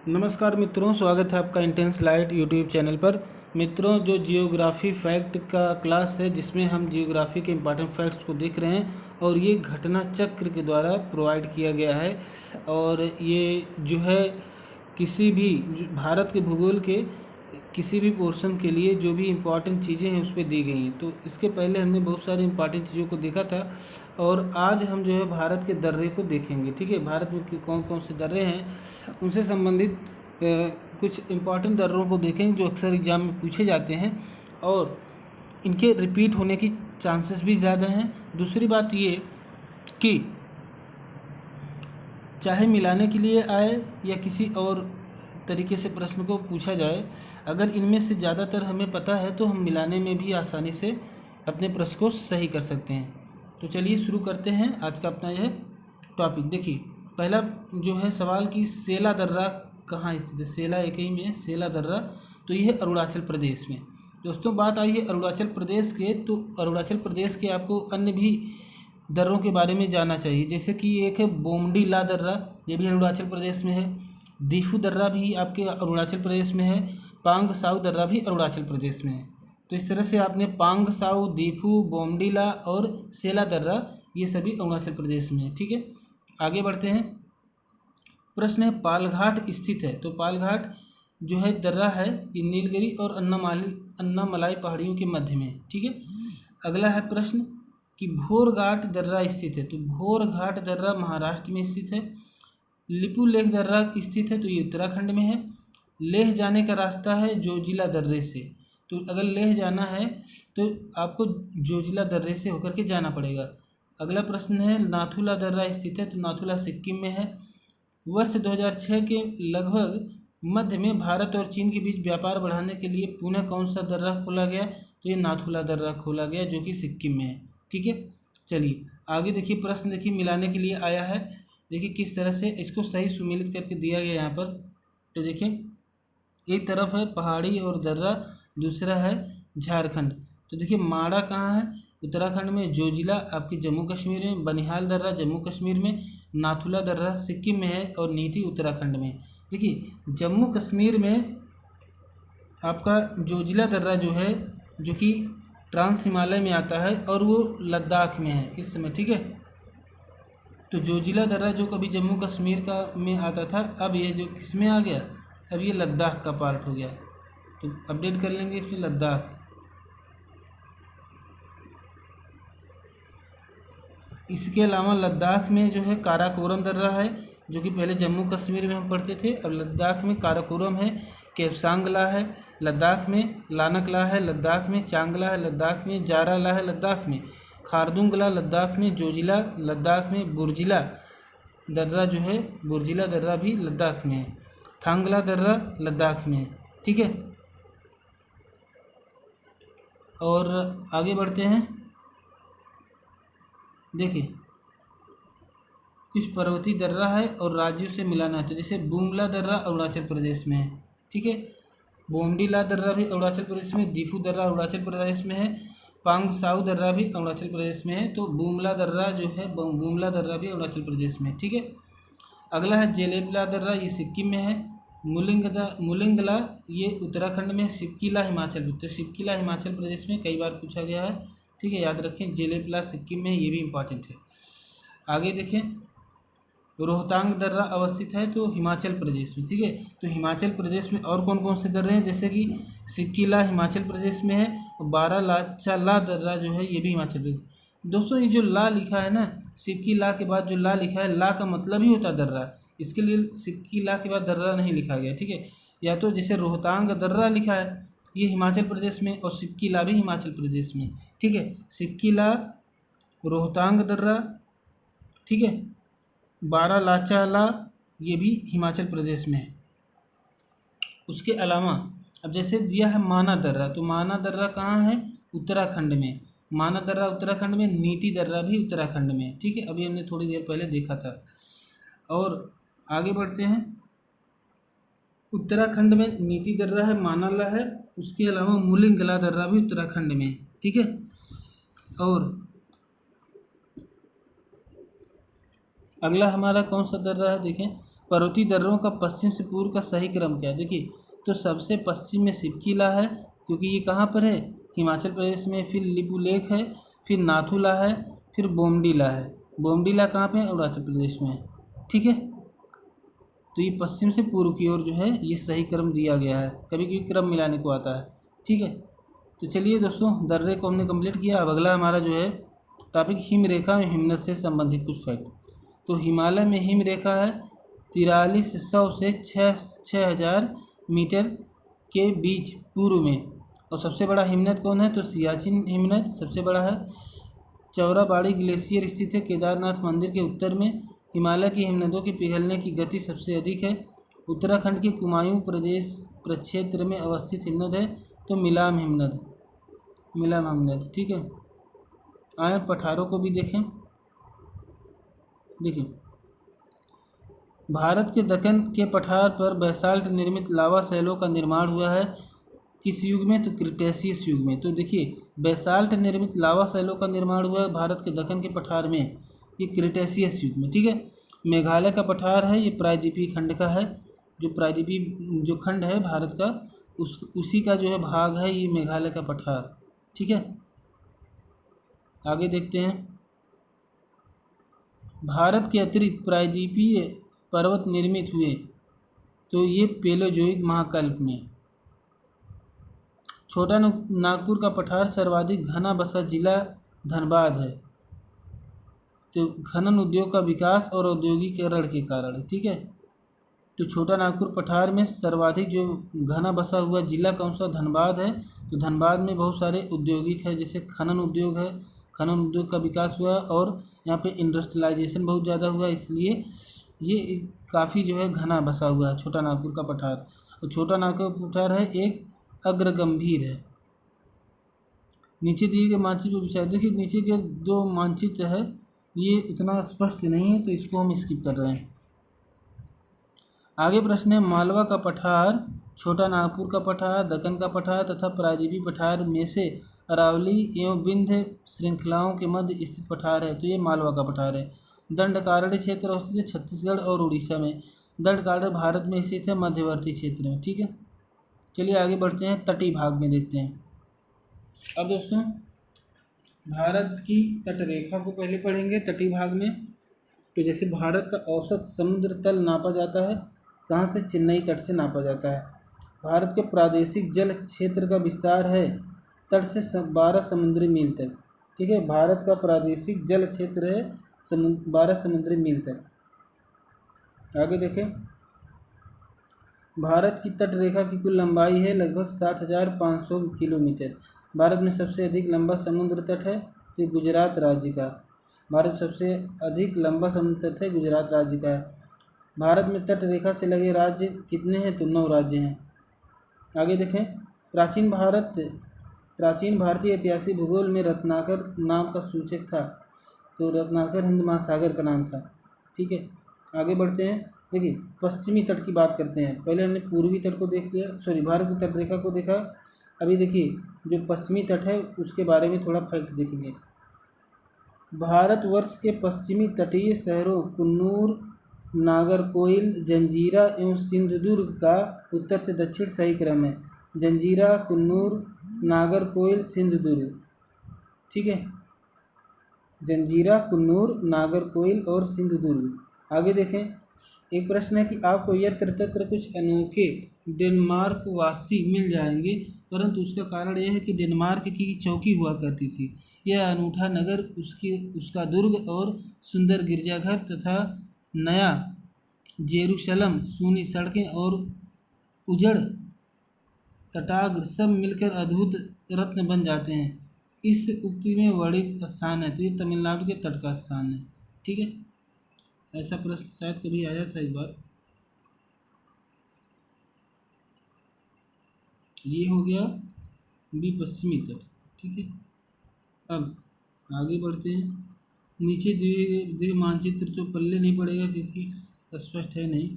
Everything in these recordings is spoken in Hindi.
नमस्कार मित्रों, स्वागत है आपका इंटेंस लाइट यूट्यूब चैनल पर। मित्रों, जो जियोग्राफी फैक्ट का क्लास है जिसमें हम जियोग्राफी के इम्पॉर्टेंट फैक्ट्स को देख रहे हैं और ये घटना चक्र के द्वारा प्रोवाइड किया गया है। और ये जो है किसी भी भारत के भूगोल के किसी भी पोर्शन के लिए जो भी इम्पॉर्टेंट चीज़ें हैं उस पर दी गई हैं। तो इसके पहले हमने बहुत सारी इम्पॉर्टेंट चीज़ों को देखा था और आज हम जो है भारत के दर्रे को देखेंगे। ठीक है, भारत में कौन कौन से दर्रे हैं उनसे संबंधित कुछ इम्पॉर्टेंट दर्रों को देखेंगे जो अक्सर एग्जाम में पूछे जाते हैं और इनके रिपीट होने की चांसेस भी ज़्यादा हैं। दूसरी बात ये कि चाहे मिलाने के लिए आए या किसी और तरीके से प्रश्न को पूछा जाए, अगर इनमें से ज़्यादातर हमें पता है तो हम मिलाने में भी आसानी से अपने प्रश्न को सही कर सकते हैं। तो चलिए शुरू करते हैं आज का अपना यह टॉपिक। देखिए, पहला जो है सवाल कि सेला दर्रा कहाँ स्थित है। सेला एक ही में है, सेला दर्रा, तो यह अरुणाचल प्रदेश में। दोस्तों, बात आई है अरुणाचल प्रदेश के, तो अरुणाचल प्रदेश के आपको अन्य भी दर्रों के बारे में जानना चाहिए। जैसे कि एक है बोमडी ला दर्रा, ये भी अरुणाचल प्रदेश में है। दीफू दर्रा भी आपके अरुणाचल प्रदेश में है। पांग साउ दर्रा भी अरुणाचल प्रदेश में है। तो इस तरह से आपने पांग साउ, दीफू, बोमडीला और सेला दर्रा ये सभी अरुणाचल प्रदेश में है। ठीक है, आगे बढ़ते हैं। प्रश्न है पालघाट स्थित है। तो पालघाट जो है दर्रा है ये नीलगिरी और अन्नामलाई पहाड़ियों के मध्य में है। ठीक है, अगला है प्रश्न कि भोरघाट दर्रा स्थित है। तो भोरघाट दर्रा महाराष्ट्र में स्थित है। लिपू लेख दर्रा स्थित है, तो ये उत्तराखंड में है। लेह जाने का रास्ता है जोजिला दर्रे से। तो अगर लेह जाना है तो आपको जोजिला दर्रे से होकर के जाना पड़ेगा। अगला प्रश्न है नाथुला दर्रा स्थित है। तो नाथुला सिक्किम में है। वर्ष 2006 के लगभग मध्य में भारत और चीन के बीच व्यापार बढ़ाने के लिए पुनः कौन सा दर्रा खोला गया। तो ये नाथुला दर्रा खोला गया जो कि सिक्किम में है। ठीक है, चलिए आगे देखिए। प्रश्न देखिए मिलाने के लिए आया है। देखिए किस तरह से इसको सही सुमेलित करके दिया गया यहाँ पर। तो देखिए, एक तरफ है पहाड़ी और दर्रा, दूसरा है झारखंड। तो देखिए माड़ा कहाँ है, उत्तराखंड में। जोजिला आपकी जम्मू कश्मीर में। बनिहाल दर्रा जम्मू कश्मीर में। नाथुला दर्रा सिक्किम में है और नीति उत्तराखंड में। देखिए जम्मू कश्मीर में आपका जोजिला दर्रा जो है जो कि ट्रांस हिमालय में आता है और वो लद्दाख में है इस समय। ठीक है, तो जोजिला दर्रा जो कभी जम्मू कश्मीर का में आता था, अब ये जो किस में आ गया, अब ये लद्दाख का पार्ट हो गया। तो अपडेट कर लेंगे इसमें लद्दाख। इसके अलावा लद्दाख में जो है काराकोरम दर्रा है जो कि पहले जम्मू कश्मीर में हम पढ़ते थे। अब लद्दाख में काराकोरम है। केपसांगला है लद्दाख में। लानकला है लद्दाख में। चांगला है लद्दाख में। जाराला है लद्दाख में। खारदुंगला लद्दाख में। जोजिला लद्दाख में। बुर्जिला दर्रा जो है, बुर्जिला दर्रा भी लद्दाख में है। थांगला दर्रा लद्दाख में है। ठीक है, और आगे बढ़ते हैं। देखिए कुछ पर्वतीय दर्रा है और राज्यों से मिलाना है। तो जैसे बुमला दर्रा अरुणाचल प्रदेश में है। ठीक है, बोमडीला दर्रा भी अरुणाचल प्रदेश में। दीफू दर्रा अरुणाचल प्रदेश में है। पांग साउ दर्रा भी अरुणाचल प्रदेश में है। तो बुमला दर्रा जो है, बुमला दर्रा भी अरुणाचल प्रदेश में। ठीक है, अगला है जेलेबला दर्रा, ये सिक्किम में है। मुलिंगला ये उत्तराखंड में। शिवकीला हिमाचल, तो शिवकीला हिमाचल प्रदेश में कई बार पूछा गया है। ठीक है, याद रखें। जेलेबला सिक्किम में, ये भी इम्पॉर्टेंट है। आगे देखें, रोहतांग दर्रा अवस्थित है तो हिमाचल प्रदेश में। ठीक है, तो हिमाचल प्रदेश में और कौन कौन से दर्रे हैं, जैसे कि शिवकीला हिमाचल प्रदेश में है और बारालाचा दर्रा जो है ये भी हिमाचल प्रदेश। दोस्तों ये जो ला लिखा है ना, शिवकीला के बाद जो ला लिखा है, ला का मतलब ही होता है दर्रा। इसके लिए शिवकीला के बाद दर्रा नहीं लिखा गया। ठीक है, या तो जैसे रोहतांग दर्रा लिखा है ये हिमाचल प्रदेश में और शिवकीला भी हिमाचल प्रदेश में। ठीक है, शिवकीला, रोहतांग दर्रा, ठीक है, बारालाचाला ये भी हिमाचल प्रदेश में है। उसके अलावा अब जैसे दिया है माना दर्रा, तो माना दर्रा कहाँ है, उत्तराखंड में। माना दर्रा उत्तराखंड में। नीति दर्रा भी उत्तराखंड में। ठीक है, अभी हमने थोड़ी देर पहले देखा था। और आगे बढ़ते हैं। उत्तराखंड में नीति दर्रा है, मानाला है। उसके अलावा मुलिंगला दर्रा भी उत्तराखंड में है। ठीक है, और अगला हमारा कौन सा दर्रा है, देखें पर्वतीय दर्रों का पश्चिम से पूर्व का सही क्रम क्या है? देखिए, तो सबसे पश्चिम में सिपकीला है, क्योंकि ये कहाँ पर है? हिमाचल प्रदेश में। फिर लिपुलेख है, फिर नाथुला है, फिर बोमडीला है। बोमडीला कहाँ पे है? अरुणाचल प्रदेश में है। ठीक है, तो ये पश्चिम से पूर्व की ओर जो है ये सही क्रम दिया गया है, कभी कभी क्रम मिलाने को आता है। ठीक है, तो चलिए दोस्तों, दर्रे को हमने कंप्लीट किया। अब अगला हमारा जो है टॉपिक हिम रेखा में हिमनद से संबंधित कुछ फैक्ट। तो हिमालय में हिम रेखा है 4300 से 6000 मीटर के बीच पूर्व में। और सबसे बड़ा हिमनद कौन है? तो सियाचिन हिमनद सबसे बड़ा है। चौराबाड़ी ग्लेशियर स्थित है केदारनाथ मंदिर के उत्तर में। हिमालय की हिमनदों के पिघलने की गति सबसे अधिक है। उत्तराखंड के कुमायूं प्रदेश प्रक्षेत्र में अवस्थित हिमनद है तो मिलाम हिमनद। मिलाम हिमनद, ठीक है। आए पठारों को भी देखें। देखिए, भारत के दक्कन के पठार पर बैसाल्ट निर्मित लावा शैलों का निर्माण हुआ है किस युग में? तो क्रिटेशियस युग में। तो देखिए, बैसाल्ट निर्मित लावा शैलों का निर्माण हुआ है भारत के दक्कन के पठार में, ये क्रिटेशियस युग में। ठीक है, मेघालय का पठार है, ये प्रायद्वीपीय खंड का है। जो प्रायद्वीपीय जो खंड है भारत का, उसी का जो है भाग है ये मेघालय का पठार। ठीक है, आगे देखते हैं। भारत के अतिरिक्त प्रायद्वीपीय पर्वत निर्मित हुए तो ये पेलोजोइक महाकल्प में। छोटा नागपुर का पठार सर्वाधिक घना बसा जिला धनबाद है, तो खनन उद्योग का विकास और औद्योगिकीकरण के कारण। ठीक है, तो छोटा नागपुर पठार में सर्वाधिक जो घना बसा हुआ जिला कौन सा? धनबाद है। तो धनबाद में बहुत सारे औद्योगिक है, जैसे खनन उद्योग है, खनन उद्योग का विकास हुआ और यहाँ पे इंडस्ट्रियलाइजेशन बहुत ज़्यादा हुआ, इसलिए ये काफ़ी जो है घना बसा हुआ है छोटा नागपुर का पठार। और छोटा नागपुर पठार है एक अग्रगंभीर है। नीचे दिए गए मानचित्र पर विचार। देखिए, नीचे के दो मानचित्र है ये उतना स्पष्ट नहीं है, तो इसको हम स्किप कर रहे हैं। आगे प्रश्न है, मालवा का पठार, छोटा नागपुर का पठार, दक्कन का पठार तथा प्रायद्वीपीय पठार में से अरावली एवं विंध्य श्रृंखलाओं के मध्य स्थित पठार है, तो ये मालवा का पठार है। दंडकारण्य क्षेत्र स्थित है छत्तीसगढ़ और उड़ीसा में। दंडकारण्य भारत में स्थित है मध्यवर्ती क्षेत्र में। ठीक है, चलिए आगे बढ़ते हैं, तटीय भाग में देखते हैं। अब दोस्तों, भारत की तटरेखा को पहले पढ़ेंगे तटीय भाग में। तो जैसे भारत का औसत समुद्र तल नापा जाता है कहाँ से? चेन्नई तट से नापा जाता है। भारत के प्रादेशिक जल क्षेत्र का विस्तार है तट से 12 समुद्री मील तक। ठीक है, भारत का प्रादेशिक जल क्षेत्र है 12 समुद्री मील तक। आगे देखें, भारत की तट रेखा की कुल लंबाई है लगभग 7500 किलोमीटर। भारत में सबसे अधिक लंबा समुद्र तट है तो गुजरात राज्य का। भारत सबसे अधिक लंबा समुद्र तट है गुजरात राज्य का है। भारत में तट रेखा से लगे राज्य कितने हैं? तो 9 राज्य हैं। आगे देखें, प्राचीन भारतीय ऐतिहासिक भूगोल में रत्नाकर नाम का सूचक था, तो रत्नाकर हिंद महासागर का नाम था। ठीक है, आगे बढ़ते हैं। देखिए, पश्चिमी तट की बात करते हैं। पहले हमने पूर्वी तट को देख लिया, भारत की तट रेखा को देखा। अभी देखिए, जो पश्चिमी तट है उसके बारे में थोड़ा फैक्ट देखेंगे। भारतवर्ष के पश्चिमी तटीय शहरों कुन्नूर, नागरकोइल, जंजीरा एवं सिंधुदुर्ग का उत्तर से दक्षिण सही क्रम है। जंजीरा, कुन्नूर, नागरकोइल, सिंधुदुर्ग। ठीक है, जंजीरा, कुन्नूर, नागरकोइल और सिंधुदुर्ग। आगे देखें, एक प्रश्न है कि आपको यत्र तत्र कुछ अनोखे डेनमार्क वासी मिल जाएंगे, परंतु उसका कारण यह है कि डेनमार्क की चौकी हुआ करती थी। यह अनूठा नगर, उसका दुर्ग और सुंदर गिरजाघर तथा नया जेरूशलम, सूनी सड़कें और उजड़ तटाग्र सब मिलकर अद्भुत रत्न बन जाते हैं। इस उक्ति में वर्णित स्थान है, तो ये तमिलनाडु के तट का स्थान है। ठीक है, ऐसा प्रश्न शायद कभी आया था एक बार। ये हो गया बी पश्चिमी तट। ठीक है, अब आगे बढ़ते हैं। नीचे दिए मानचित्र तो पल्ले नहीं पड़ेगा क्योंकि स्पष्ट है नहीं।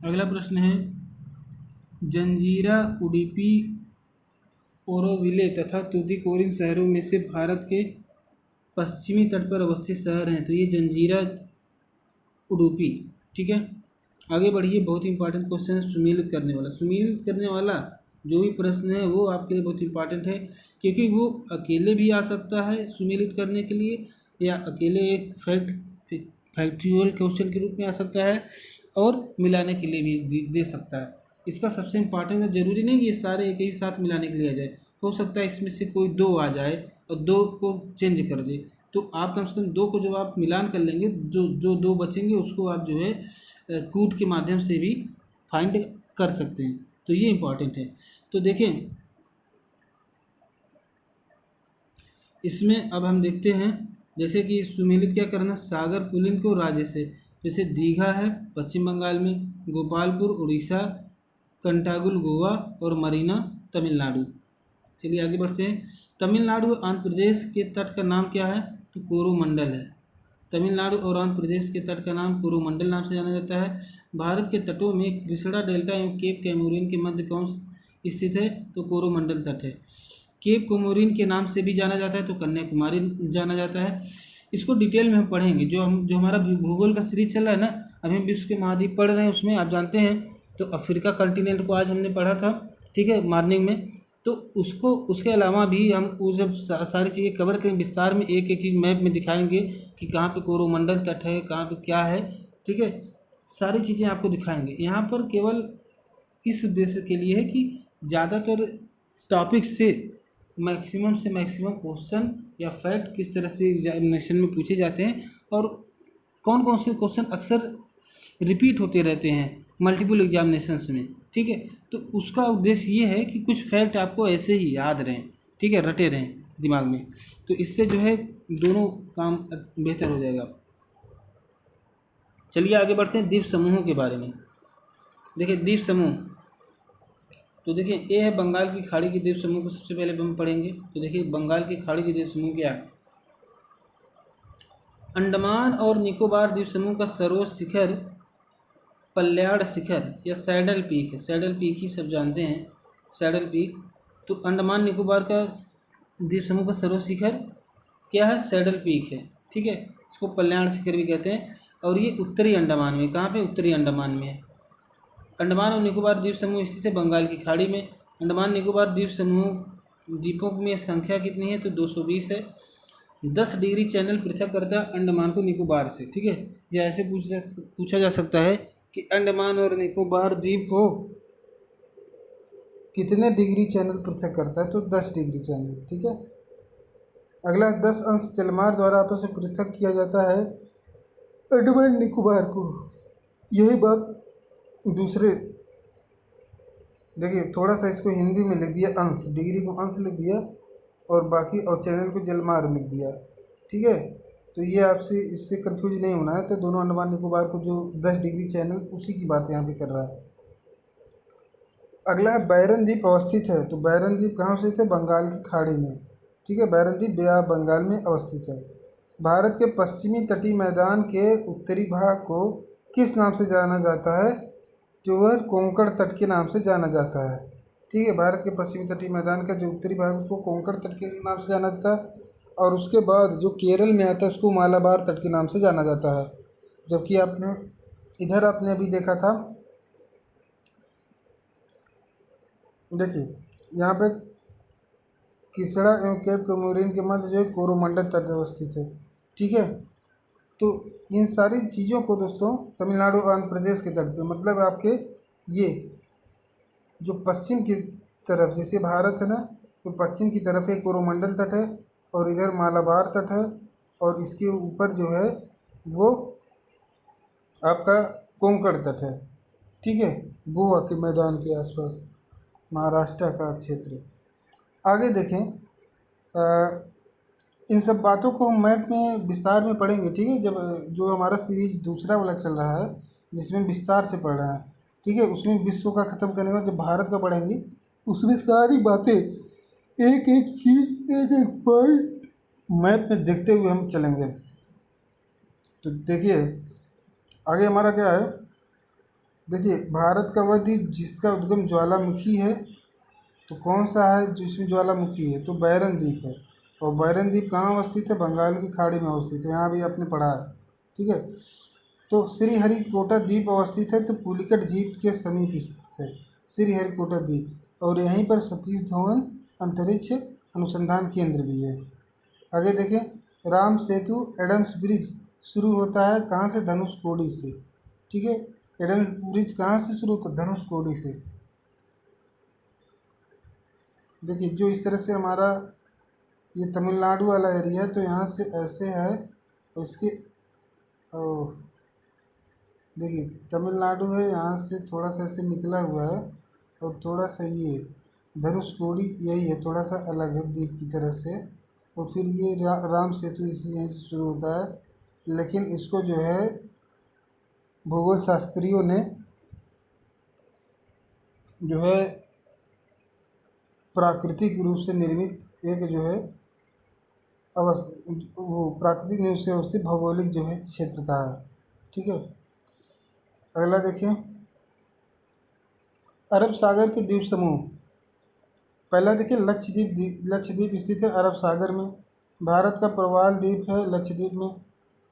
अगला प्रश्न है, जंजीरा, उडुपी, ओरोविले तथा तुतीकोरिन शहरों में से भारत के पश्चिमी तट पर अवस्थित शहर हैं, तो ये जंजीरा, उडुपी। ठीक है, आगे बढ़िए। बहुत ही इंपॉर्टेंट क्वेश्चन है सुमेलित करने वाला। सुमेलित करने वाला जो भी प्रश्न है वो आपके लिए बहुत इंपॉर्टेंट है, क्योंकि वो अकेले भी आ सकता है सुमेलित करने के लिए, या अकेले एक फैक्चुअल क्वेश्चन के रूप में आ सकता है, और मिलाने के लिए भी दे सकता है। इसका सबसे इम्पॉर्टेंट है, ज़रूरी नहीं कि ये सारे एक ही साथ मिलाने के लिए आ जाए, हो सकता है इसमें से कोई दो आ जाए और दो को चेंज कर दे, तो आप कम से कम दो को जब आप मिलान कर लेंगे, जो जो दो बचेंगे उसको आप जो है कूट के माध्यम से भी फाइंड कर सकते हैं, तो ये इम्पॉर्टेंट है। तो देखें, इसमें अब हम देखते हैं, जैसे कि सुमेलित क्या करना, सागर पुलिन को राज्य से, जैसे दीघा है पश्चिम बंगाल में, गोपालपुर उड़ीसा, कंटागुल गोवा और मरीना तमिलनाडु। चलिए आगे बढ़ते हैं। तमिलनाडु और आंध्र प्रदेश के तट का नाम क्या है, तो कोरोमंडल है। तमिलनाडु और आंध्र प्रदेश के तट का नाम कोरोमंडल नाम से जाना जाता है। भारत के तटों में कृष्णा डेल्टा एवं केप कैमोरिन के मध्य कौन स्थित है, तो कोरोमंडल तट है। केप कोमोरिन के नाम से भी जाना जाता है, तो कन्याकुमारी जाना जाता है। इसको डिटेल में हम पढ़ेंगे, जो हमारा भूगोल का सीरीज चल रहा है ना, अभी हम विश्व के महाद्वीप पढ़ रहे हैं, उसमें आप जानते हैं तो अफ्रीका कॉन्टिनेंट को आज हमने पढ़ा था, ठीक है, मॉर्निंग में। तो उसको उसके अलावा भी हम वो जब सारी चीज़ें कवर करें विस्तार में, एक एक चीज़ मैप में दिखाएंगे कि कहाँ पे कोरोमंडल तट है, कहाँ पे क्या है, ठीक है, सारी चीज़ें आपको दिखाएंगे। यहाँ पर केवल इस उद्देश्य के लिए है कि ज़्यादातर टॉपिक से मैक्सिमम क्वेश्चन या फैक्ट किस तरह से एग्जामिनेशन में पूछे जाते हैं, और कौन कौन से क्वेश्चन अक्सर रिपीट होते रहते हैं मल्टीपल एग्जामिनेशंस में, ठीक है। तो उसका उद्देश्य ये है कि कुछ फैक्ट आपको ऐसे ही याद रहें, ठीक है, रटे रहें दिमाग में, तो इससे जो है दोनों काम बेहतर हो जाएगा। चलिए आगे बढ़ते हैं द्वीप समूहों के बारे में। देखिए द्वीप समूह, तो देखिए ये है बंगाल की खाड़ी के द्वीप समूह को सबसे पहले हम पढ़ेंगे। तो देखिए बंगाल की खाड़ी के द्वीप समूह क्या है। अंडमान और निकोबार द्वीप समूह का सर्वोच्च शिखर पल्याड़ शिखर या सैडल पीक है। सैडल पीक ही सब जानते हैं, सैडल पीक। तो अंडमान निकोबार का द्वीप समूह का सर्वोच्च शिखर क्या है, सैडल पीक है, ठीक है। इसको पल्याड़ शिखर भी कहते हैं, और ये उत्तरी अंडमान में, कहाँ पे, उत्तरी अंडमान में है। अंडमान और निकोबार द्वीप समूह स्थित है बंगाल की खाड़ी में। अंडमान निकोबार द्वीप समूह द्वीपों में संख्या कितनी है, तो 220 है। 10 डिग्री चैनल पृथक करता है अंडमान को निकोबार से, ठीक है। यह ऐसे पूछा जा सकता है कि अंडमान और निकोबार द्वीप को कितने डिग्री चैनल पृथक करता है, तो 10 डिग्री चैनल, ठीक है। अगला 10 अंश जलमार्ग द्वारा आपस में पृथक किया जाता है अंडमान निकोबार को। यही बात दूसरे, देखिए थोड़ा सा इसको हिंदी में लिख दिया, अंश, डिग्री को अंश लिख दिया और बाकी और चैनल को जलमार्ग लिख दिया, ठीक है। तो ये आपसे इससे कंफ्यूज नहीं होना है। तो दोनों अंडमान निकोबार को जो 10 डिग्री चैनल, उसी की बात यहाँ पे कर रहा है। अगला है बैरन द्वीप अवस्थित है। तो बैरन द्वीप कहाँ स्थित है, बंगाल की खाड़ी में, ठीक है। बैरन द्वीप बे ऑफ बंगाल में अवस्थित है। भारत के पश्चिमी तटीय मैदान के उत्तरी भाग को किस नाम से जाना जाता है, जो वह कोंकण तट के नाम से जाना जाता है, ठीक है। भारत के पश्चिमी तटीय मैदान का जो उत्तरी भाग उसको कोंकण तट के नाम से जाना जाता है, और उसके बाद जो केरल में आता है उसको मालाबार तट के नाम से जाना जाता है। जबकि आपने इधर आपने अभी देखा था, देखिए यहाँ पे किसड़ा एवं केप कोमोरिन के मध्य जो है कोरोमंडल तट अवस्थित है, ठीक है। तो इन सारी चीज़ों को दोस्तों तमिलनाडु आंध्र प्रदेश के तट पे, मतलब आपके ये जो पश्चिम की तरफ, जैसे भारत है ना, तो पश्चिम की तरफ एक कोरोमंडल तट है और इधर मालाबार तट है, और इसके ऊपर जो है वो आपका कोंकण तट है, ठीक है, गोवा के मैदान के आसपास, महाराष्ट्र का क्षेत्र। आगे देखें, इन सब बातों को हम मैप में विस्तार में पढ़ेंगे, ठीक है। जब जो हमारा सीरीज दूसरा वाला चल रहा है जिसमें विस्तार से पढ़ रहे हैं, ठीक है, उसमें विश्व का ख़त्म करने के बाद जब भारत का पढ़ेंगे उसमें सारी बातें, एक एक चीज़, एक एक पॉइंट मैप में देखते हुए हम चलेंगे। तो देखिए आगे हमारा क्या है, देखिए भारत का वह द्वीप जिसका उद्गम ज्वालामुखी है, तो कौन सा है जिसमें ज्वालामुखी है, तो बैरन द्वीप है। और बैरन द्वीप कहाँ अवस्थित है? बंगाल की खाड़ी में अवस्थित है, यहाँ भी आपने पढ़ा है। ठीक है, तो श्रीहरिकोटा द्वीप अवस्थित है तो पुलिकट झील के समीप स्थित है श्रीहरिकोटा द्वीप, और यहीं पर सतीश धवन अंतरिक्ष अनुसंधान केंद्र भी है। आगे देखें, राम सेतु एडम्स ब्रिज शुरू होता है कहाँ से? धनुषकोडी से। ठीक है, एडम्स ब्रिज कहाँ से शुरू होता है? धनुषकोडी से। देखिए, जो इस तरह से हमारा ये तमिलनाडु वाला एरिया है तो यहाँ से ऐसे है, और इसके देखिए तमिलनाडु है, यहाँ से थोड़ा सा ऐसे निकला हुआ है, और थोड़ा सा ये धनुषकोडी यही है, थोड़ा सा अलग है द्वीप की तरह से। और फिर ये राम सेतु इसी यहीं से शुरू होता है, लेकिन इसको जो है भूगोल शास्त्रियों ने जो है प्राकृतिक रूप से निर्मित एक जो है वो प्राकृतिक रूप से उससे भौगोलिक जो है क्षेत्र का है। ठीक है, अगला देखिए, अरब सागर के द्वीप समूह। पहला देखिए, लक्षद्वीप स्थित है अरब सागर में। भारत का प्रवाल द्वीप है लक्षद्वीप में।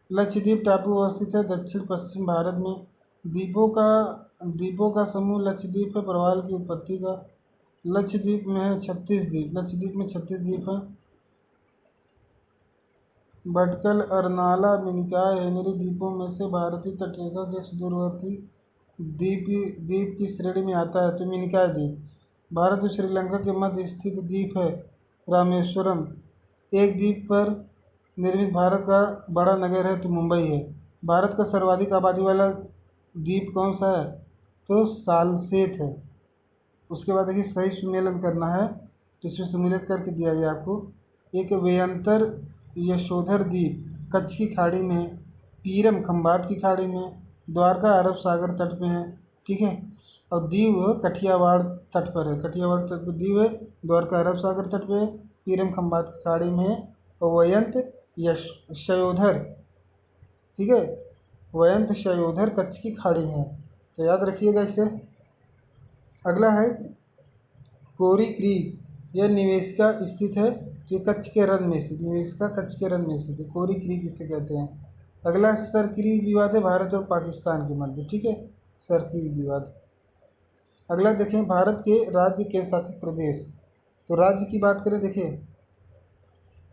लक्षद्वीप टापू अवस्थित है दक्षिण पश्चिम भारत में। द्वीपों का समूह लक्षद्वीप है प्रवाल की उत्पत्ति का। लक्षद्वीप में है 36 द्वीप, लक्षद्वीप में 36 द्वीप हैं। भटकल, अरनाला, मिनिकॉय, हेनरी द्वीपों में से भारतीय तटरेखा के सुदूरवर्ती द्वीप की श्रेणी में आता है। तो मिनिकॉय द्वीप भारत और श्रीलंका के मध्य स्थित द्वीप है। रामेश्वरम एक द्वीप पर निर्मित भारत का बड़ा नगर है तो मुंबई है। भारत का सर्वाधिक आबादी वाला द्वीप कौन सा है? तो सालसेत है। उसके बाद देखिए, सही सुमेलन करना है तो इसमें सम्मिलित करके दिया गया आपको। एक वेयंतर यशोधर द्वीप कच्छ की खाड़ी में है। पीरम खंबात की खाड़ी में। द्वारका अरब सागर तट में है। ठीक है, और दीव कठियावाड़ तट पर है, कठियावाड़ तट पर दीव है। द्वारका अरब सागर तट पे है। पीरम खंबात की खाड़ी में है। और वयंत शयोधर, ठीक है, वयंत शयोधर कच्छ की खाड़ी में है, तो याद रखिएगा इसे। अगला है कोरी क्रीक, यह निवेशिका स्थित है, ये कच्छ के रन में स्थित, निवेशिका कच्छ के रन में स्थित है, कोरी क्रीक इसे कहते हैं। अगला सरक्रीक विवाद है भारत और पाकिस्तान के मध्य। ठीक है, सरक्रीक विवाद। अगला देखें, भारत के राज्य केंद्र शासित प्रदेश। तो राज्य की बात करें, देखिए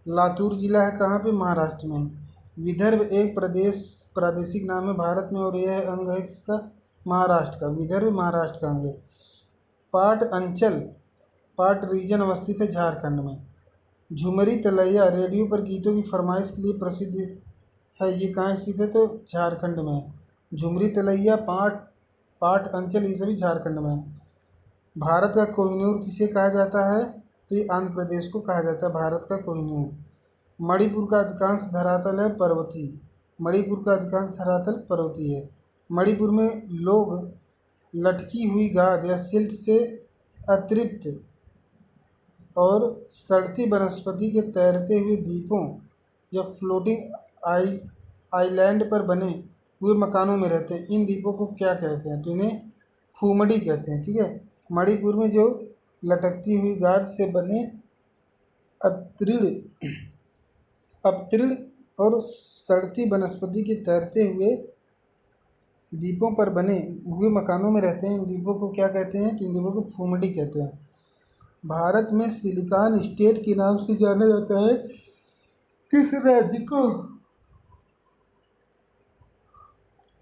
लातूर जिला है कहाँ पे? महाराष्ट्र में। विदर्भ एक प्रादेशिक नाम है भारत में, और यह अंग है किसका? महाराष्ट्र का। विदर्भ महाराष्ट्र का अंग है। पाट रीजन अवस्थित है झारखंड में। झुमरी तलैया रेडियो पर गीतों की फरमाइश के लिए प्रसिद्ध है, ये कहाँ स्थित है? तो झारखंड में। झुमरी तलैया, पाट अंचल, ये सभी झारखंड में। भारत का कोहिनूर किसे कहा जाता है? तो ये आंध्र प्रदेश को कहा जाता है भारत का कोहिनूर। मणिपुर का अधिकांश धरातल है पर्वतीय। मणिपुर का अधिकांश धरातल पर्वतीय है। मणिपुर में लोग लटकी हुई गाद या सिल्ट से अतृप्त और सड़ती वनस्पति के तैरते हुए द्वीपों या फ्लोटिंग आइलैंड पर बने हुए मकानों में रहते हैं। इन द्वीपों को क्या कहते हैं? तो इन्हें फूमड़ी कहते हैं। ठीक है, मणिपुर में जो लटकती हुई गाद से बने अवतीर्ण और सड़ती वनस्पति के तैरते हुए द्वीपों पर बने हुए मकानों में रहते हैं। इन द्वीपों को क्या कहते हैं? इन द्वीपों को फूमड़ी कहते हैं। भारत में सिलिकॉन स्टेट के नाम से जाना जाता है किस राज्य को?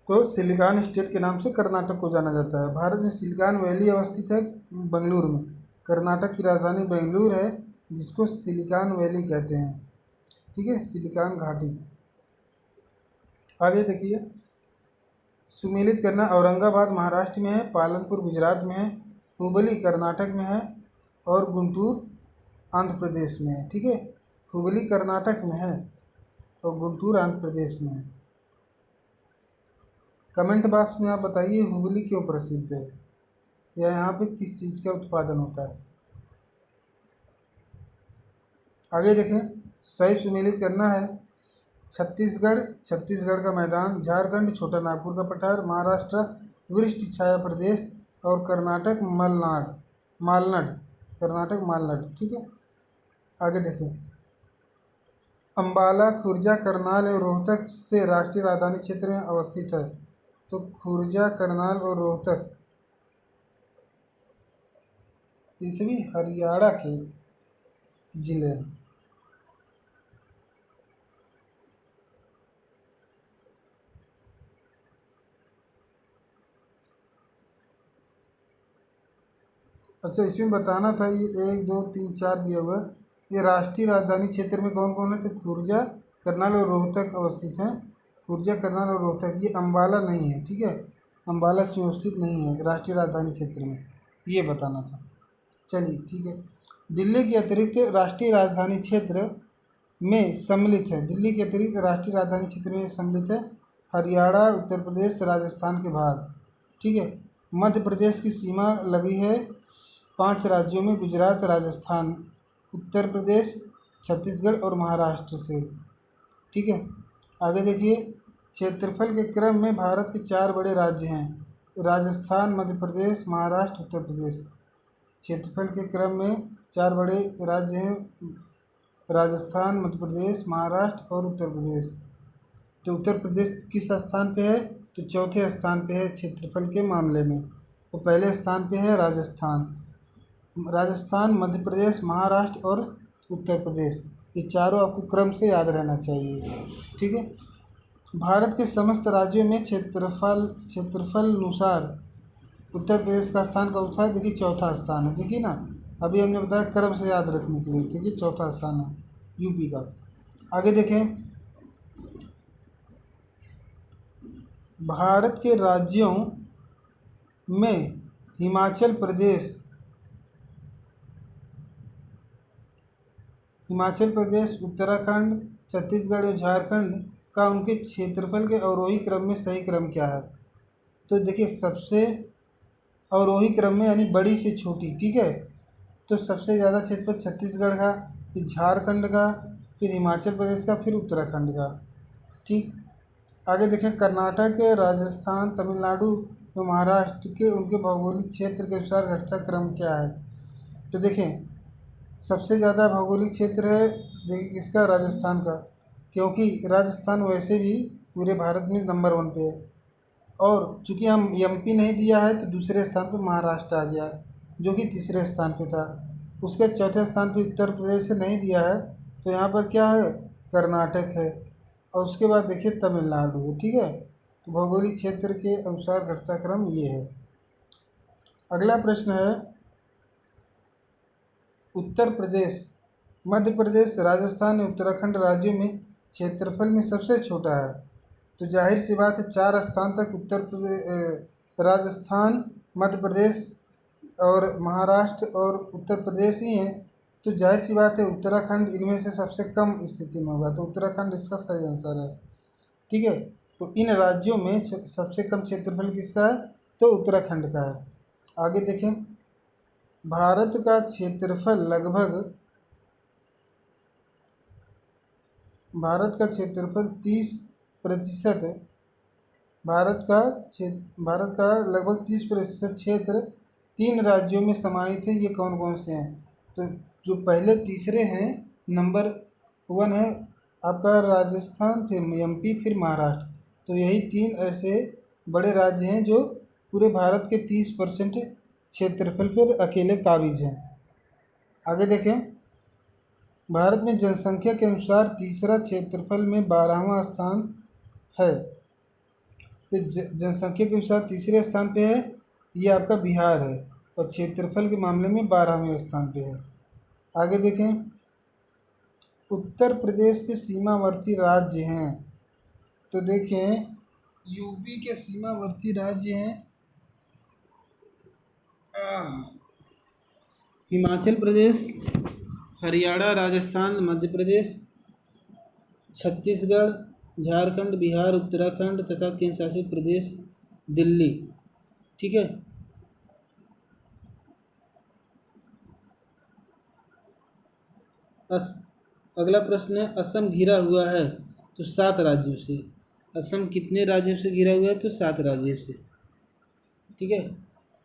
तो सिलिकॉन स्टेट के नाम से कर्नाटक को जाना जाता है। भारत में सिलिकॉन वैली अवस्थित है बेंगलुरु में। कर्नाटक की राजधानी बेंगलुरु है, जिसको सिलिकॉन वैली कहते हैं। ठीक है, सिलिकॉन घाटी। आगे देखिए, सुमेलित करना। औरंगाबाद महाराष्ट्र में है, पालनपुर गुजरात में है, हुबली कर्नाटक में है, और गुंटूर आंध्र प्रदेश में है। ठीक है, हुबली कर्नाटक में है और गुंटूर आंध्र प्रदेश में है। कमेंट बॉक्स में आप बताइए हुबली क्यों प्रसिद्ध है, या यहाँ पे किस चीज़ का उत्पादन होता है। आगे देखें, सही सुमेलित करना है। छत्तीसगढ़ का मैदान, झारखंड छोटा नागपुर का पठार, महाराष्ट्र वृष्टि छाया प्रदेश, और कर्नाटक मालनाड। ठीक है, आगे देखें, अम्बाला खुर्जा करनाल और रोहतक से राष्ट्रीय राजधानी क्षेत्र में अवस्थित है। तो खुर्जा करनाल और रोहतक ये सभी हरियाणा के जिले हैं। अच्छा, इसमें बताना था, ये 1 2 3 4 दिया हुआ है। ये राष्ट्रीय राजधानी क्षेत्र में कौन कौन है? तो खुर्जा करनाल और रोहतक अवस्थित हैं। खुर्जा करनाल और रोहतक, ये अम्बाला नहीं है, ठीक है, अम्बाला से अवस्थित नहीं है राष्ट्रीय राजधानी क्षेत्र में, ये बताना था। चलिए ठीक है। दिल्ली के अतिरिक्त राष्ट्रीय राजधानी क्षेत्र में सम्मिलित है, दिल्ली के अतिरिक्त राष्ट्रीय राजधानी क्षेत्र में सम्मिलित है हरियाणा, उत्तर प्रदेश, राजस्थान के भाग, ठीक है। मध्य प्रदेश की सीमा लगी है 5 राज्यों में, गुजरात, राजस्थान, उत्तर प्रदेश, छत्तीसगढ़ और महाराष्ट्र से, ठीक है। आगे देखिए, क्षेत्रफल के क्रम में भारत के 4 बड़े राज्य हैं, राजस्थान, मध्य प्रदेश, महाराष्ट्र, उत्तर प्रदेश। क्षेत्रफल के क्रम में 4 बड़े राज्य हैं, राजस्थान, मध्य प्रदेश, महाराष्ट्र और उत्तर प्रदेश। तो उत्तर प्रदेश किस स्थान पे है? तो चौथे स्थान पे है क्षेत्रफल के मामले में। तो पहले स्थान पे है राजस्थान, मध्य प्रदेश, महाराष्ट्र और उत्तर प्रदेश। ये चारों आपको क्रम से याद रहना चाहिए, ठीक है। भारत के समस्त राज्यों में क्षेत्रफल अनुसार उत्तर प्रदेश का स्थान कौन सा है? देखिए चौथा स्थान है, देखिए ना, अभी हमने बताया क्रम से याद रखने के लिए, देखिए चौथा स्थान है यूपी का। आगे देखें, भारत के राज्यों में हिमाचल प्रदेश, उत्तराखंड, छत्तीसगढ़ और झारखंड का उनके क्षेत्रफल के अवरोही क्रम में सही क्रम क्या है? तो देखिए, सबसे अवरोही क्रम में यानी बड़ी से छोटी, ठीक है। तो सबसे ज़्यादा क्षेत्रफल छत्तीसगढ़ का, फिर झारखंड का, फिर हिमाचल प्रदेश का, फिर उत्तराखंड का, ठीक। आगे देखें, कर्नाटक, राजस्थान, तमिलनाडु और महाराष्ट्र के उनके भौगोलिक क्षेत्र के अनुसार घटता क्रम क्या है? तो देखें, सबसे ज़्यादा भौगोलिक क्षेत्र है देखिए किसका? राजस्थान का, क्योंकि राजस्थान वैसे भी पूरे भारत में नंबर 1 पे है। और चूंकि हम एमपी नहीं दिया है तो दूसरे स्थान पे महाराष्ट्र आ गया, जो कि तीसरे स्थान पे था। उसके चौथे स्थान पे उत्तर प्रदेश से नहीं दिया है, तो यहाँ पर क्या है? कर्नाटक है। और उसके बाद देखिए तमिलनाडु है, ठीक है। तो भौगोलिक क्षेत्र के अनुसार घटता क्रम ये है। अगला प्रश्न है, उत्तर प्रदेश, मध्य प्रदेश, राजस्थान और उत्तराखंड राज्यों में क्षेत्रफल में सबसे छोटा है। तो जाहिर सी बात है 4 स्थान तक उत्तर प्रदेश, राजस्थान, मध्य प्रदेश और महाराष्ट्र और उत्तर प्रदेश ही हैं। तो जाहिर सी बात है उत्तराखंड इनमें से सबसे कम स्थिति में होगा, तो उत्तराखंड इसका सही आंसर है, ठीक है। तो इन राज्यों में सबसे कम क्षेत्रफल किसका है? तो उत्तराखंड का है। आगे देखें, भारत का क्षेत्रफल लगभग 30%, भारत का लगभग 30% क्षेत्र 3 राज्यों में समाहित है। ये कौन कौन से हैं? तो जो पहले तीसरे हैं, नंबर 1 है आपका राजस्थान, फिर एमपी, फिर महाराष्ट्र। तो यही 3 ऐसे बड़े राज्य हैं जो पूरे भारत के 30% क्षेत्रफल पर अकेले काबिज हैं। आगे देखें, भारत में जनसंख्या के अनुसार तीसरा क्षेत्रफल में 12वां स्थान है। तो जनसंख्या के अनुसार तीसरे स्थान पे है ये आपका बिहार है, और क्षेत्रफल के मामले में 12वें स्थान पे है। आगे देखें, उत्तर प्रदेश के सीमावर्ती राज्य हैं। तो देखें, यूपी के सीमावर्ती राज्य हैं हिमाचल प्रदेश, हरियाणा, राजस्थान, मध्य प्रदेश, छत्तीसगढ़, झारखंड, बिहार, उत्तराखंड तथा केंद्र शासित प्रदेश दिल्ली, ठीक है। अगला प्रश्न है, असम घिरा हुआ है तो 7 राज्यों से। असम कितने राज्यों से घिरा हुआ है? तो 7 राज्यों से, ठीक है।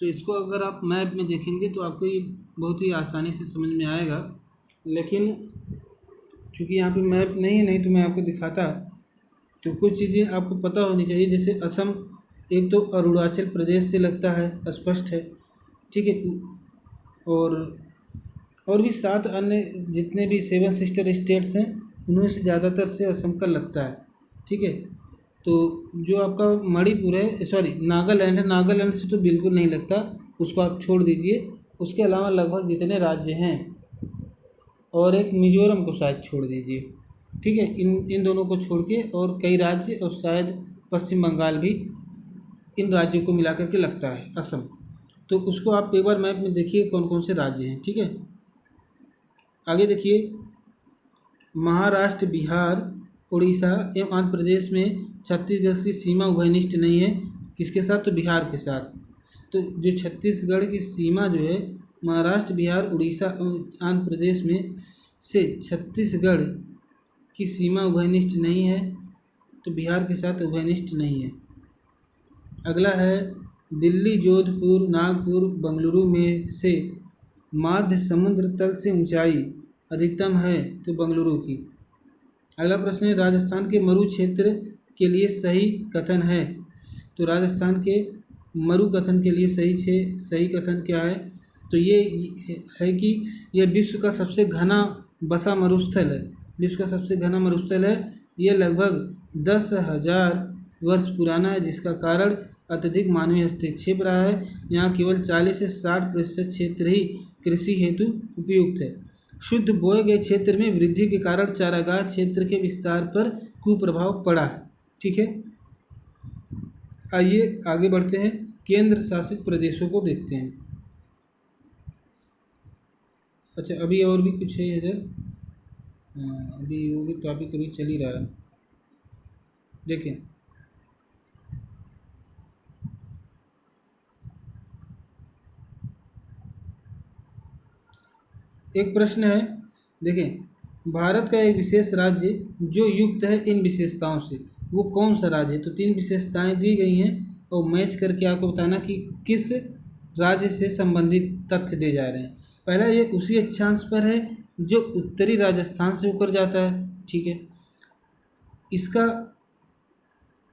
तो इसको अगर आप मैप में देखेंगे तो आपको ये बहुत ही आसानी से समझ में आएगा, लेकिन चूँकि यहाँ पे मैप नहीं है, नहीं तो मैं आपको दिखाता। तो कुछ चीज़ें आपको पता होनी चाहिए, जैसे असम एक तो अरुणाचल प्रदेश से लगता है, स्पष्ट है, ठीक है। और भी 7 अन्य जितने भी 7 सिस्टर स्टेट्स हैं उनमें से ज़्यादातर से असम का लगता है, ठीक है। तो जो आपका मणिपुर है, सॉरी नागालैंड है, नागालैंड से तो बिल्कुल नहीं लगता, उसको आप छोड़ दीजिए। उसके अलावा लगभग जितने राज्य हैं, और एक मिजोरम को शायद छोड़ दीजिए, ठीक है। इन दोनों को छोड़ के और कई राज्य और शायद पश्चिम बंगाल भी इन राज्यों को मिला करके लगता है असम। तो उसको आप एक बार मैप में देखिए कौन कौन से राज्य हैं, ठीक है। आगे देखिए, महाराष्ट्र, बिहार, उड़ीसा एवं आंध्र प्रदेश में छत्तीसगढ़ की सीमा उभयनिष्ठ नहीं है। किसके साथ? तो बिहार के साथ। तो जो छत्तीसगढ़ की सीमा जो है महाराष्ट्र, बिहार, उड़ीसा एवं आंध्र प्रदेश में से छत्तीसगढ़ की सीमा उभयनिष्ठ नहीं है, तो बिहार के साथ उभयनिष्ठ नहीं है। अगला है दिल्ली, जोधपुर, नागपुर, बेंगलुरु में से माध्य समुद्र तल से ऊंचाई अधिकतम है, तो बेंगलुरु की। अगला प्रश्न है राजस्थान के मरु क्षेत्र के लिए सही कथन है, तो राजस्थान के मरु कथन के लिए सही कथन क्या है? तो ये है कि यह विश्व का सबसे घना बसा मरुस्थल है। विश्व का सबसे घना मरुस्थल है। ये लगभग 10,000 वर्ष पुराना है, जिसका कारण अत्यधिक मानवीय हस्तक्षेप रहा है। यहाँ केवल 40 से 60% क्षेत्र ही कृषि हेतु उपयुक्त है। शुद्ध बोए गए क्षेत्र में वृद्धि के कारण चारागाह क्षेत्र के विस्तार पर कुप्रभाव पड़ा है, ठीक है। आइए आगे बढ़ते हैं, केंद्र शासित प्रदेशों को देखते हैं। अच्छा, अभी और भी कुछ है इधर, अभी वो भी टॉपिक अभी चल ही रहा है, देखें। एक प्रश्न है, देखें, भारत का एक विशेष राज्य जो युक्त है इन विशेषताओं से, वो कौन सा राज्य है? तो 3 विशेषताएं दी गई हैं और मैच करके आपको बताना कि किस राज्य से संबंधित तथ्य दे जा रहे हैं। पहला, ये उसी अक्षांश पर है जो उत्तरी राजस्थान से होकर जाता है, ठीक है। इसका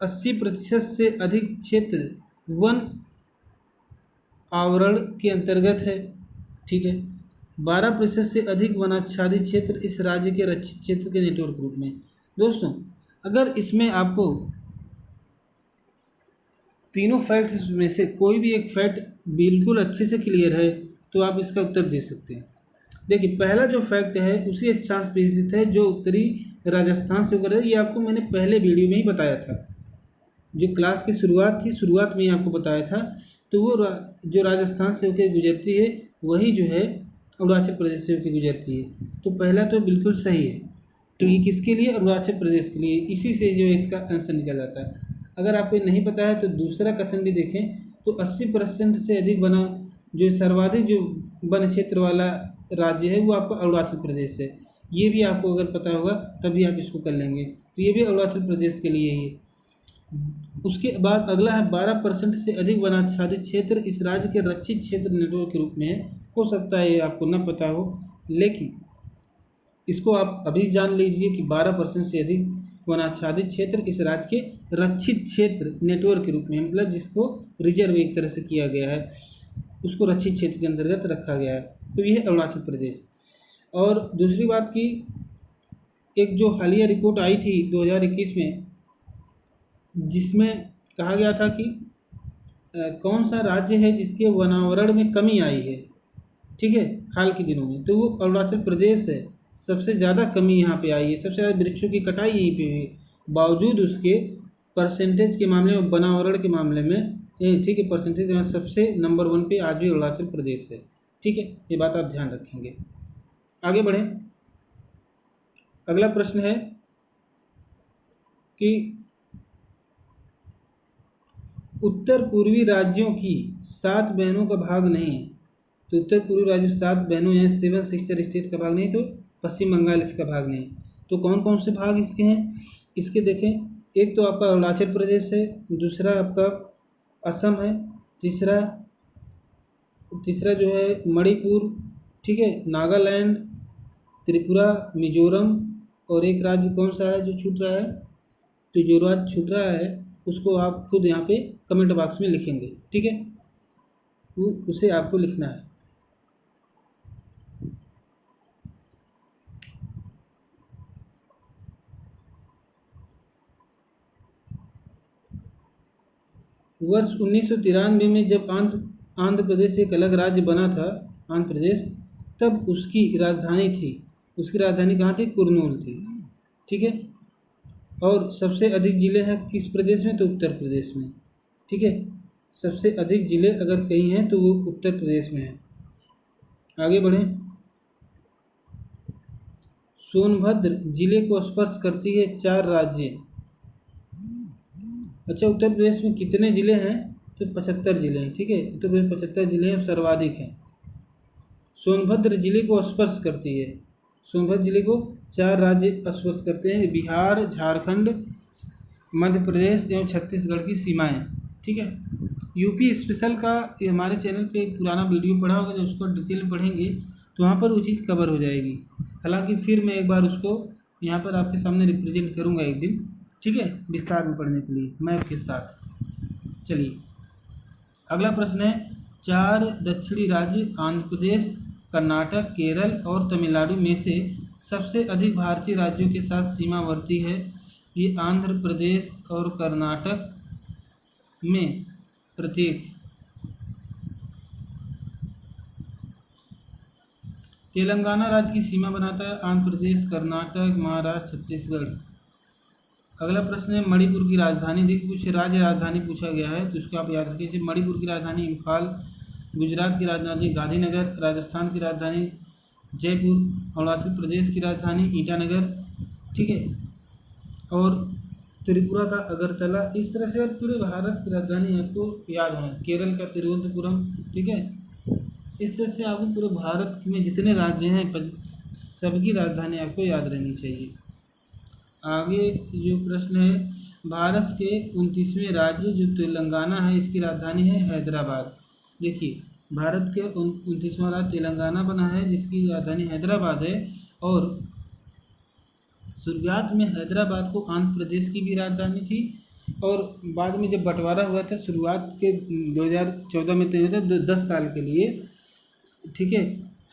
80% से अधिक क्षेत्र वन आवरण के अंतर्गत है, ठीक है। 12% से अधिक वनाच्छादित क्षेत्र इस राज्य के रक्षित क्षेत्र के नेटवर्क रूप में। दोस्तों, अगर इसमें आपको तीनों फैक्ट्स में से कोई भी एक फैक्ट बिल्कुल अच्छे से क्लियर है तो आप इसका उत्तर दे सकते हैं। देखिए, पहला जो फैक्ट है उसी अक्षांश पे स्थित है जो उत्तरी राजस्थान से होकर है। ये आपको मैंने पहले वीडियो में ही बताया था, जो क्लास की शुरुआत थी, शुरुआत में ही आपको बताया था। तो वो जो राजस्थान से होकर गुजरती है वही जो है अरुणाचल प्रदेश से होकर गुजरती है। तो पहला तो बिल्कुल सही है। तो ये किसके लिए? अरुणाचल प्रदेश के लिए। इसी से जो है इसका आंसर निकल जाता है। अगर आपको नहीं पता है तो दूसरा कथन भी देखें, तो 80% से अधिक बना जो सर्वाधिक जो वन क्षेत्र वाला राज्य है वो आपका अरुणाचल प्रदेश है। ये भी आपको अगर पता होगा तभी आप इसको कर लेंगे। तो ये भी अरुणाचल प्रदेश के लिए ही है। उसके बाद अगला है 12% से अधिक वनाच्छादित क्षेत्र इस राज्य के रक्षित क्षेत्र नेटवर्क के रूप में है। हो सकता है ये आपको न पता हो, लेकिन इसको आप अभी जान लीजिए कि 12% से अधिक वनाच्छादित क्षेत्र इस राज्य के रक्षित क्षेत्र नेटवर्क के रूप में, मतलब जिसको रिजर्व एक तरह से किया गया है, उसको रक्षित क्षेत्र के अंतर्गत रखा गया है। तो ये है अरुणाचल प्रदेश। और दूसरी बात की, एक जो हालिया रिपोर्ट आई थी 2021 में, जिसमें कहा गया था कि कौन सा राज्य है जिसके वनावरण में कमी आई है, ठीक है, हाल के दिनों में, तो वो अरुणाचल प्रदेश है। सबसे ज़्यादा कमी यहाँ पे आई है, सबसे ज़्यादा वृक्षों की कटाई यहीं पे हुई है। बावजूद उसके परसेंटेज के मामले में, वनावरण के मामले में, ठीक है, परसेंटेज में सबसे नंबर 1 पे आज भी अरुणाचल प्रदेश है, ठीक है। ये बात आप ध्यान रखेंगे। आगे बढ़ें। अगला प्रश्न है कि उत्तर पूर्वी राज्यों की 7 बहनों का भाग नहीं है। तो उत्तर पूर्वी राज्यों 7 बहनों हैं, 7 सिस्टर स्टेट का भाग नहीं, तो पश्चिम बंगाल इसका भाग नहीं। तो कौन कौन से भाग इसके हैं? इसके देखें, एक तो आपका अरुणाचल प्रदेश है, दूसरा आपका असम है, तीसरा जो है मणिपुर, ठीक है, नागालैंड, त्रिपुरा, मिजोरम, और एक राज्य कौन सा है जो छूट रहा है। तो जो राज्य छूट रहा है उसको आप खुद यहाँ पे कमेंट बॉक्स में लिखेंगे, ठीक है, उसे आपको लिखना है। वर्ष 1993 में जब आंध्र प्रदेश एक अलग राज्य बना था, आंध्र प्रदेश, तब उसकी राजधानी थी, उसकी राजधानी कहाँ थी, कुर्नूल थी, ठीक है। और सबसे अधिक ज़िले हैं किस प्रदेश में, तो उत्तर प्रदेश में, ठीक है। सबसे अधिक ज़िले अगर कहीं हैं तो वो उत्तर प्रदेश में हैं। आगे बढ़ें। सोनभद्र जिले को स्पर्श करती है 4 राज्य। अच्छा, उत्तर प्रदेश में कितने ज़िले हैं, तो 75 ज़िले हैं, ठीक है। उत्तर प्रदेश 75 ज़िले हैं, सर्वाधिक हैं। सोनभद्र जिले को स्पर्श करती है, सोनभद्र जिले को 4 राज्य स्पर्श करते हैं, बिहार, झारखंड, मध्य प्रदेश एवं छत्तीसगढ़ की सीमाएं, ठीक है। यूपी स्पेशल का ये हमारे चैनल पे एक पुराना वीडियो पड़ा होगा, जब उसको डिटेल में पढ़ेंगे तो वहाँ पर वो चीज़ कवर हो जाएगी। हालांकि फिर मैं एक बार उसको यहाँ पर आपके सामने रिप्रेजेंट करूँगा एक दिन, ठीक है, विस्तार में पढ़ने के लिए मैप के साथ। चलिए अगला प्रश्न है, 4 दक्षिणी राज्य आंध्र प्रदेश, कर्नाटक, केरल और तमिलनाडु में से सबसे अधिक भारतीय राज्यों के साथ सीमावर्ती है। ये आंध्र प्रदेश और कर्नाटक में प्रत्येक, तेलंगाना राज्य की सीमा बनाता है आंध्र प्रदेश, कर्नाटक, महाराष्ट्र, छत्तीसगढ़। अगला प्रश्न है, मणिपुर की राजधानी। देखिए कुछ राज्य राजधानी पूछा गया है तो उसको आप याद रखिए। जैसे मणिपुर की राजधानी इम्फाल, गुजरात की राजधानी गांधीनगर, राजस्थान की राजधानी जयपुर, अरुणाचल प्रदेश की राजधानी ईटानगर, ठीक है, और त्रिपुरा का अगरतला। इस तरह से पूरे भारत की राजधानी आपको याद होना है। केरल का तिरुवनंतपुरम, ठीक है। इस तरह से आपको पूरे भारत में जितने राज्य हैं सबकी राजधानी आपको याद रहनी चाहिए। आगे जो प्रश्न है, भारत के 29वें राज्य जो तेलंगाना है, इसकी राजधानी है हैदराबाद। देखिए भारत के 29वां राज्य तेलंगाना बना है जिसकी राजधानी हैदराबाद है, और शुरुआत में हैदराबाद को आंध्र प्रदेश की भी राजधानी थी, और बाद में जब बंटवारा हुआ था शुरुआत के 2014 में तय हुआ था 10 साल के लिए, ठीक है,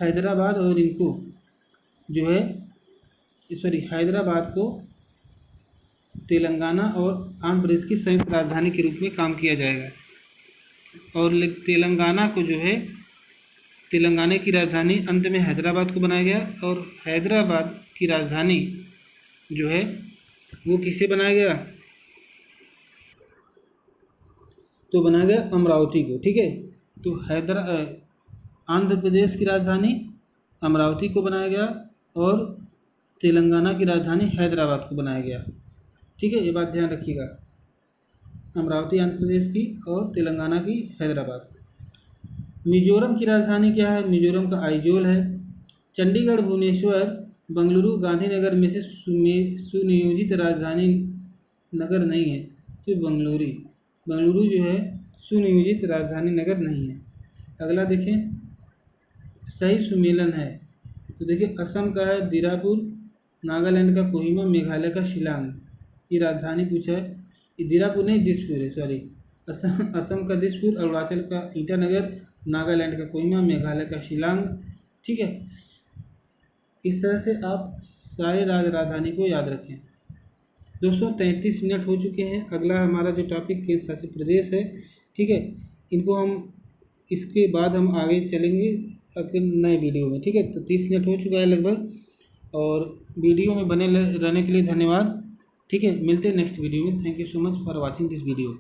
हैदराबाद और इनको जो है हैदराबाद को तेलंगाना और आंध्र प्रदेश की संयुक्त राजधानी के रूप में काम किया जाएगा। और तेलंगाना को जो है तेलंगाना की राजधानी अंत में हैदराबाद को बनाया गया, और हैदराबाद की राजधानी जो है वो किससे बनाया गया, तो बनाया गया अमरावती को, ठीक है। तो आंध्र प्रदेश की राजधानी अमरावती को बनाया गया और तेलंगाना की राजधानी हैदराबाद को बनाया गया, ठीक है, ये बात ध्यान रखिएगा। अमरावती आंध्र प्रदेश की और तेलंगाना की हैदराबाद। मिजोरम की राजधानी क्या है, मिजोरम का आइजोल है। चंडीगढ़, भुवनेश्वर, बेंगलुरु, गांधीनगर में से सुनियोजित राजधानी नगर नहीं है, तो बेंगलुरु जो है सुनियोजित राजधानी नगर नहीं है। अगला देखें, सही सुमेलन है, तो देखिए असम का है दीरापुर, नागालैंड का कोहिमा, मेघालय का शिलांग। ये राजधानी पूछा है, ये दीरापुर नहीं दिसपुर है, सॉरी। असम का दिसपुर, अरुणाचल का ईटानगर, नागालैंड का कोहिमा, मेघालय का शिलांग, ठीक है। इस तरह से आप सारे राजधानी को याद रखें। दोस्तों 33 मिनट हो चुके हैं। अगला हमारा जो टॉपिक केंद्र शासित प्रदेश है, ठीक है, इनको हम इसके बाद हम आगे चलेंगे अगले नए वीडियो में, ठीक है। तो 30 मिनट हो चुका है लगभग, और वीडियो में बने रहने के लिए धन्यवाद, ठीक है। मिलते हैं नेक्स्ट वीडियो में। Thank you so much for watching this video.